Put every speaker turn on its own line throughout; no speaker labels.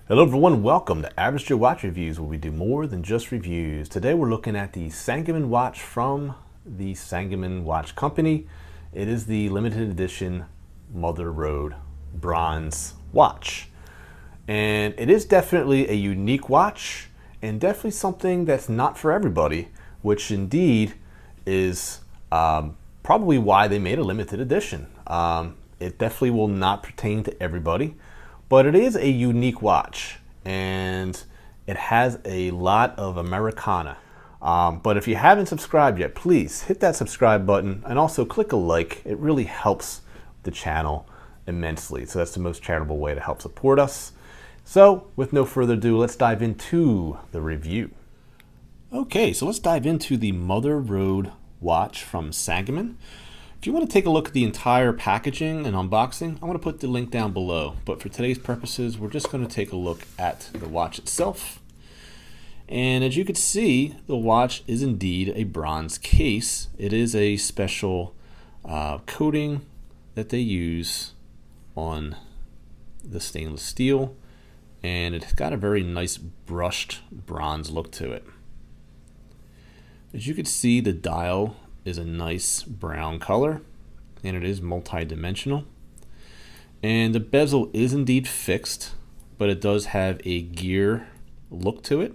Hello everyone, welcome to Avgjoewatchreviews, where we do more than just reviews. Today we're looking at the Sangamon watch from the Sangamon Watch Company. It is the limited edition Mother Road bronze watch. And it is definitely a unique watch and definitely something that's not for everybody, which indeed is probably why they made a limited edition. It definitely will not pertain to everybody. But it is a unique watch, and it has a lot of Americana. But if you haven't subscribed yet, please hit that subscribe button and also click a like. It really helps the channel immensely. So that's the most charitable way to help support us. So with no further ado, let's dive into the review. Okay, so let's dive into the Mother Road watch from Sangamon. If you want to take a look at the entire packaging and unboxing, I'm going to put the link down below. But for today's purposes, we're just going to take a look at the watch itself. And as you can see, the watch is indeed a bronze case. It is a special coating that they use on the stainless steel. And it's got a very nice brushed bronze look to it. As you can see, the dial is a nice brown color, and it is multi-dimensional, and the bezel is indeed fixed, but it does have a gear look to it,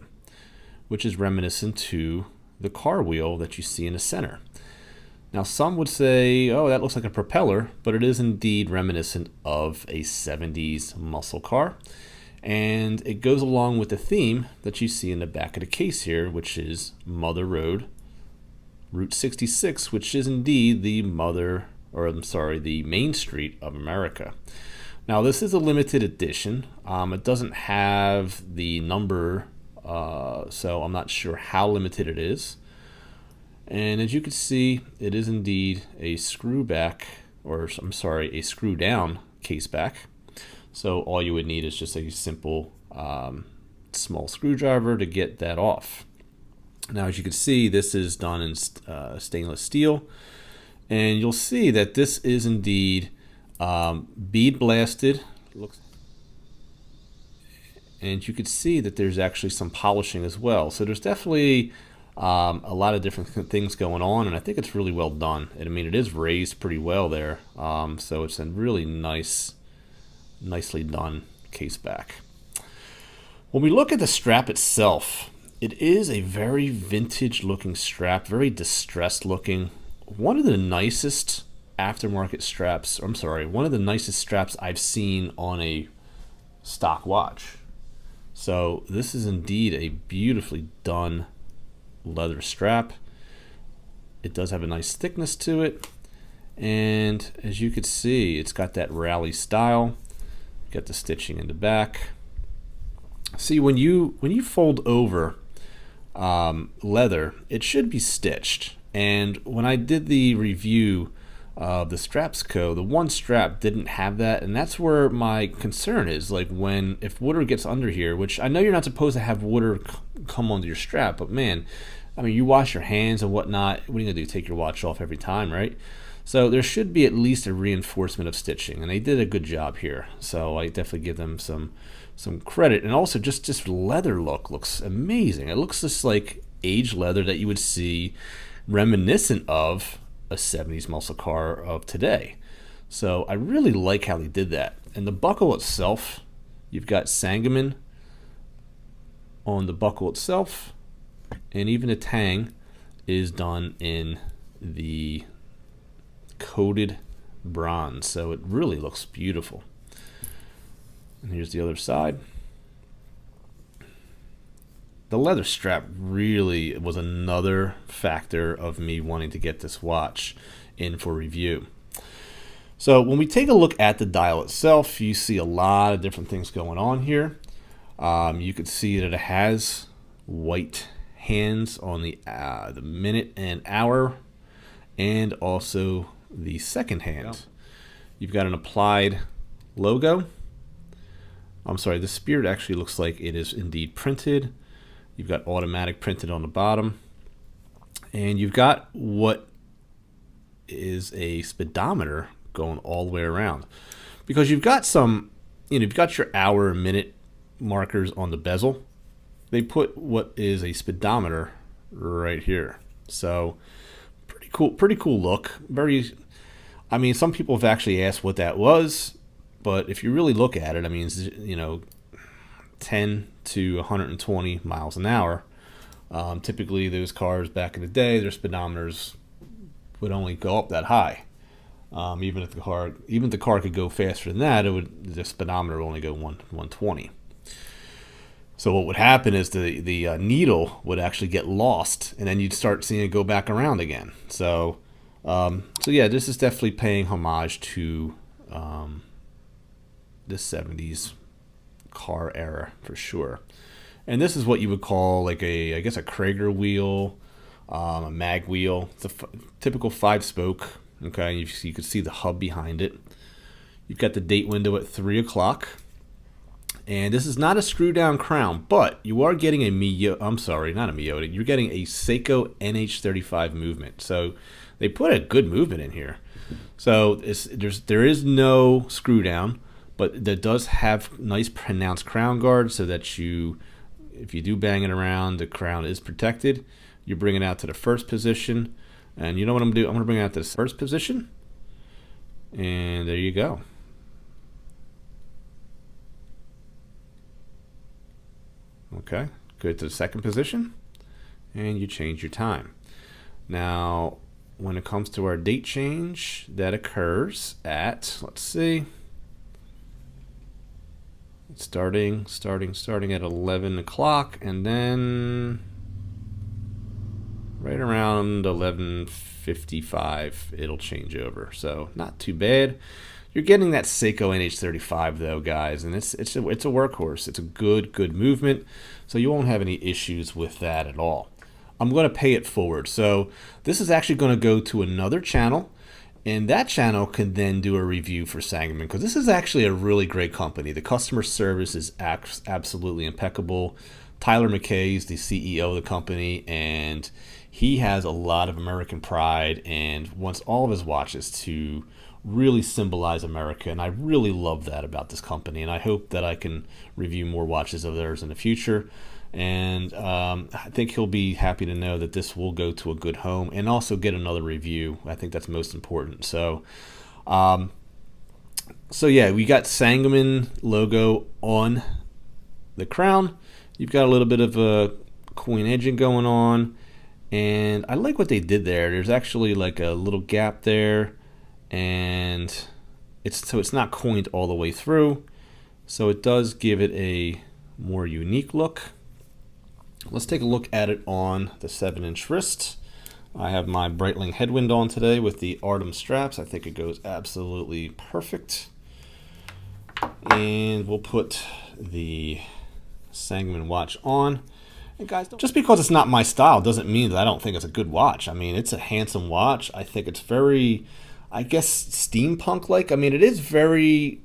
which is reminiscent to the car wheel that you see in the center. Now some would say, oh, that looks like a propeller, but it is indeed reminiscent of a 70s muscle car, and it goes along with the theme that you see in the back of the case here, which is Mother Road Route 66, which is indeed the the main street of America. Now this is a limited edition. It doesn't have the number, so I'm not sure how limited it is. And as you can see, it is indeed a screw down case back. So all you would need is just a simple small screwdriver to get that off. Now, as you can see, this is done in stainless steel, and you'll see that this is indeed bead blasted. And you can see that there's actually some polishing as well. So there's definitely a lot of different things going on, and I think it's really well done. And I mean, it is raised pretty well there, so it's a really nicely done case back. When we look at the strap itself, it is a very vintage looking strap, very distressed looking. One of the nicest aftermarket straps, one of the nicest straps I've seen on a stock watch. So this is indeed a beautifully done leather strap. It does have a nice thickness to it. And as you can see, it's got that rally style. Got the stitching in the back. See, when you fold over leather, it should be stitched. And when I did the review of the SEIKO, the one strap didn't have that, and that's where my concern is. Like if water gets under here, which I know you're not supposed to have water come under your strap, but man, I mean, you wash your hands and whatnot. What are you gonna do? Take your watch off every time, right? So there should be at least a reinforcement of stitching, and they did a good job here. So I definitely give them some credit. And also just leather looks amazing. It looks just like aged leather that you would see reminiscent of a 70s muscle car of today. So I really like how they did that. And the buckle itself, you've got Sangamon on the buckle itself, and even the tang is done in the coated bronze, so it really looks beautiful. And here's the other side. The leather strap really was another factor of me wanting to get this watch in for review. So when we take a look at the dial itself, you see a lot of different things going on here. You can see that it has white hands on the minute and hour, and also the second hand. You've got an applied logo. The spirit actually looks like it is indeed printed. You've got automatic printed on the bottom, and you've got what is a speedometer going all the way around, because you've got some, you've got your hour, minute, markers on the bezel. They put what is a speedometer right here. So pretty cool look. I mean, some people have actually asked what that was, but if you really look at it, I mean, you know, 10 to 120 miles an hour. Typically, those cars back in the day, their speedometers would only go up that high. Even if the car could go faster than that, the speedometer would only go 120. So what would happen is the needle would actually get lost, and then you'd start seeing it go back around again. So yeah, this is definitely paying homage to the 70s car era for sure. And this is what you would call like I guess a Krager wheel, a mag wheel. It's a typical 5-spoke. Okay, you can see the hub behind it. You've got the date window at 3 o'clock. And this is not a screw down crown, but you are getting a Miyota. You're getting a SEIKO NH35 movement. So they put a good movement in here. So there is no screw down, but that does have nice pronounced crown guard, so that if you do bang it around, the crown is protected. You bring it out to the first position, and you know what I'm gonna do? I'm gonna bring it out to the first position, and there you go. Okay, go to the second position, and you change your time. Now, when it comes to our date change, that occurs at, let's see, starting at 11 o'clock, and then right around 11:55 it'll change over. So not too bad. You're getting that SEIKO NH35 though, guys, and it's a workhorse. It's a good movement, so you won't have any issues with that at all. I'm going to pay it forward. So this is actually going to go to another channel, and that channel can then do a review for Sangamon, because this is actually a really great company. The customer service is absolutely impeccable. Tyler McKay is the CEO of the company, and he has a lot of American pride and wants all of his watches to really symbolize America, and I really love that about this company, and I hope that I can review more watches of theirs in the future. And I think he'll be happy to know that this will go to a good home and also get another review. I think that's most important. So yeah, we got Sangamon logo on the crown. You've got a little bit of a coin edging going on, and I like what they did there. There's actually like a little gap there, and it's not coined all the way through, so it does give it a more unique look. Let's take a look at it on the 7-inch wrist. I have my Breitling headwind on today with the Artem straps. I think it goes absolutely perfect. And we'll put the Sangamon watch on. And guys, just because it's not my style doesn't mean that I don't think it's a good watch. I mean, it's a handsome watch. I think it's very, I guess, steampunk-like. I mean, it's very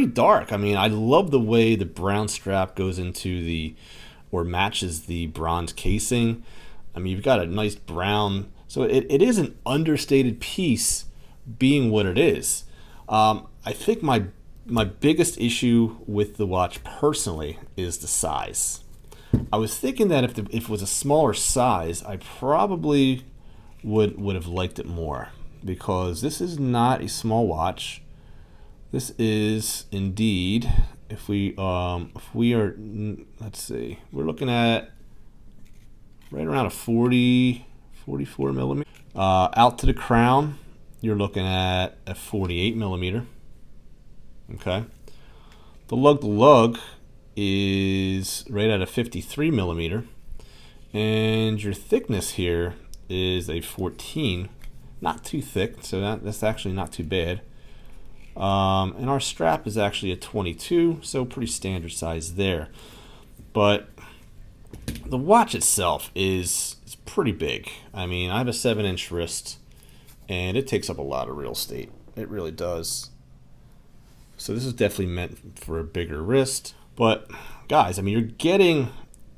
dark. I mean, I love the way the brown strap goes into or matches the bronze casing. I mean, you've got a nice brown, so it is an understated piece being what it is. I think my biggest issue with the watch personally is the size. I was thinking that if it was a smaller size, I probably would have liked it more, because this is not a small watch. This is indeed, if we are, let's see, we're looking at right around a 44 millimeter. Out to the crown, you're looking at a 48 millimeter. Okay. The lug to lug is right at a 53 millimeter, and your thickness here is a 14. Not too thick, so that's actually not too bad. And our strap is actually a 22, so pretty standard size there. But the watch itself is pretty big. I mean, I have a 7-inch wrist, and it takes up a lot of real estate. It really does. So this is definitely meant for a bigger wrist. But guys, I mean, you're getting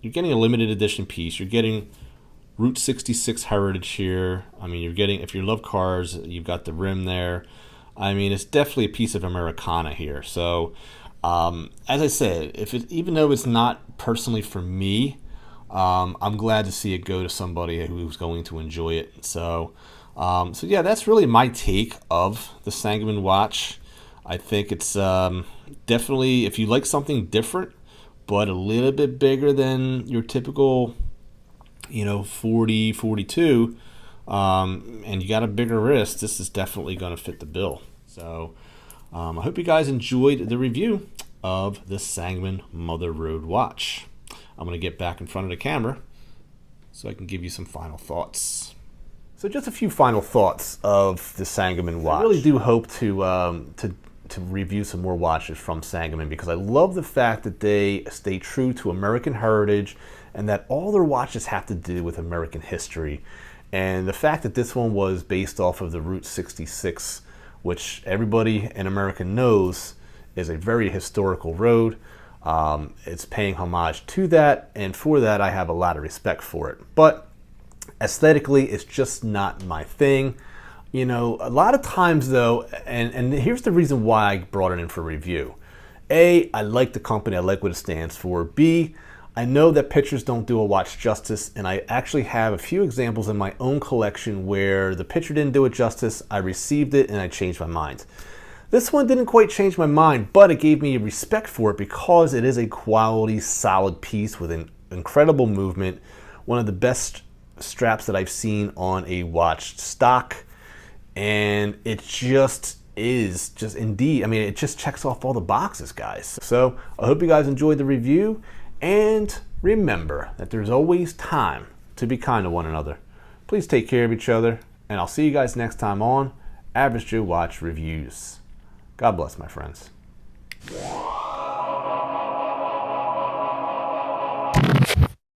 a limited edition piece. You're getting Route 66 heritage here. I mean, you're getting, if you love cars, you've got the rim there. I mean, it's definitely a piece of Americana here. So As I said, even though it's not personally for me, I'm glad to see it go to somebody who's going to enjoy it. So yeah, that's really my take of the Sangamon watch. I think it's definitely, if you like something different, but a little bit bigger than your typical, 40, 42, and you got a bigger wrist, this is definitely going to fit the bill. So I hope you guys enjoyed the review of the Sangamon Mother Road watch. I'm going to get back in front of the camera so I can give you some final thoughts. So just a few final thoughts of the Sangamon watch. I really do hope to review some more watches from Sangamon, because I love the fact that they stay true to American heritage and that all their watches have to do with American history. And the fact that this one was based off of the Route 66, which everybody in America knows is a very historical road. It's paying homage to that, and for that I have a lot of respect for it. But aesthetically, it's just not my thing. A lot of times though, and here's the reason why I brought it in for review. A, I like the company, I like what it stands for. B, I know that pictures don't do a watch justice, and I actually have a few examples in my own collection where the picture didn't do it justice, I received it, and I changed my mind. This one didn't quite change my mind, but it gave me respect for it because it is a quality, solid piece with an incredible movement. One of the best straps that I've seen on a watch stock, and it just is indeed, it just checks off all the boxes, guys. So I hope you guys enjoyed the review, and remember that there's always time to be kind to one another. Please take care of each other, and I'll see you guys next time on Average Joe Watch Reviews. God bless, my friends.